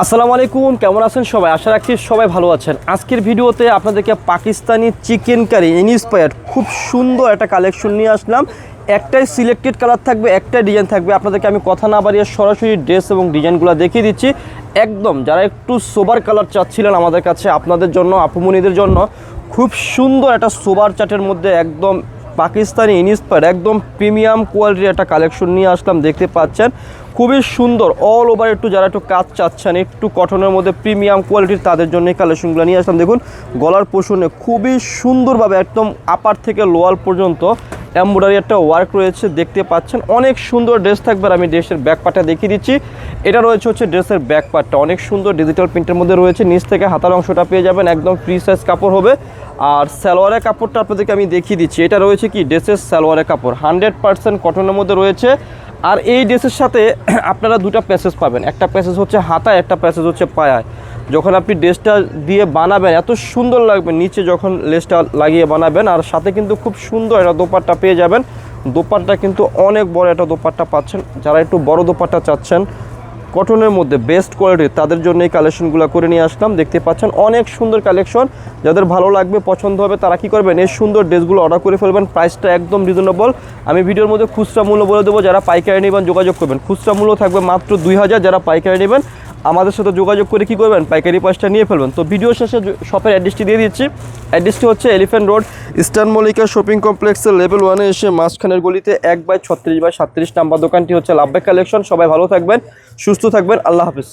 আসসালামু আলাইকুম, কেমন আছেন সবাই? আশা রাখছি সবাই ভালো আছেন। আজকের ভিডিওতে আপনাদেরকে পাকিস্তানি চিকেন কারি ইন্সপায়ার্ড খুব সুন্দর একটা কালেকশন নিয়ে আসলাম। একটাই সিলেক্টেড কালার থাকবে, একটাই ডিজাইন থাকবে। আপনাদেরকে আমি কথা না বাড়িয়ে সরাসরি ড্রেস এবং ডিজাইনগুলো দেখিয়ে দিচ্ছি। একদম যারা একটু সোবার কালার চাচ্ছিলেন আমাদের কাছে, আপনাদের জন্য, আপুমনিদের জন্য খুব সুন্দর একটা সোবার চার্টের মধ্যে একদম পাকিস্তানি ইন্সপায়ার্ড একদম প্রিমিয়াম কোয়ালিটির একটা কালেকশন নিয়ে আসলাম। দেখতে পাচ্ছেন খুবই সুন্দর, অল ওভার একটু যারা একটু কাজ চাচ্ছেন, একটু কটনের মধ্যে প্রিমিয়াম কোয়ালিটির, তাদের জন্য এই কালেকশনগুলো নিয়ে আসলাম। দেখুন গলার পোষণে খুবই সুন্দরভাবে একদম আপার থেকে লোয়ার পর্যন্ত এমব্রয়ডারি একটা ওয়ার্ক রয়েছে। দেখতে পাচ্ছেন অনেক সুন্দর ড্রেস থাকবে। আর আমি ড্রেসের ব্যাক পার্টটা দেখিয়ে দিচ্ছি। এটা রয়েছে হচ্ছে ড্রেসের ব্যাক পার্টটা, অনেক সুন্দর ডিজিটাল প্রিন্টের মধ্যে রয়েছে। নিচ থেকে হাতার অংশটা পেয়ে যাবেন, একদম ফ্রি সাইজ কাপড় হবে। আর সালোয়ারের কাপড়টা আপনাদেরকে আমি দেখিয়ে দিচ্ছি। এটা রয়েছে কি ড্রেসের সালোয়ারের কাপড় 100% কটনের মধ্যে রয়েছে। আর এই ড্রেসের সাথে আপনারা দুটা প্যাসেজ পাবেন, একটা প্যাসেজ হচ্ছে হাতায়, একটা প্যাসেজ হচ্ছে পায়ায়। যখন আপনি ড্রেসটা দিয়ে বানাবেন এত সুন্দর লাগবে, নিচে যখন লেসটা লাগিয়ে বানাবেন। আর সাথে কিন্তু খুব সুন্দর একটা দোপাট্টা পেয়ে যাবেন। দোপাট্টা কিন্তু অনেক বড় একটা দোপাট্টা পাচ্ছেন। যারা একটু বড় দোপাট্টা চাচ্ছেন কটনের মধ্যে বেস্ট কোয়ালিটির, তাদের জন্য এই কালেকশনগুলো করে নিয়ে আসলাম। দেখতে পাচ্ছেন অনেক সুন্দর কালেকশন। যাদের ভালো লাগবে, পছন্দ হবে, তারা কি করবেন, এই সুন্দর ড্রেসগুলো অর্ডার করে ফেলবেন। প্রাইসটা একদম রিজনেবল। আমি ভিডিওর মধ্যে খুচরা মূল্য বলে দেবো, যারা পাইকারি নেবেন যোগাযোগ করবেন। খুচরা মূল্য থাকবে মাত্র 2000, যারা পাইকারি নেবেন আমাদের সাথে যোগাযোগ করে কি করবেন, পাইকারি প্রাইসটা নিয়ে ফেলবেন। তো ভিডিও শেষে শপের অ্যাড্রেসটি দিয়ে দিচ্ছি। অ্যাড্রেসটি হচ্ছে elephant road, eastern Mallika shopping কমপ্লেক্সের লেভেল 1-এ এসে মাঝখানের গলিতে 1/36/37 নাম্বার দোকানটি হচ্ছে লাভবাই কালেকশন। সবাই ভালো থাকবেন, সুস্থ থাকবেন, আল্লাহ হাফিজ।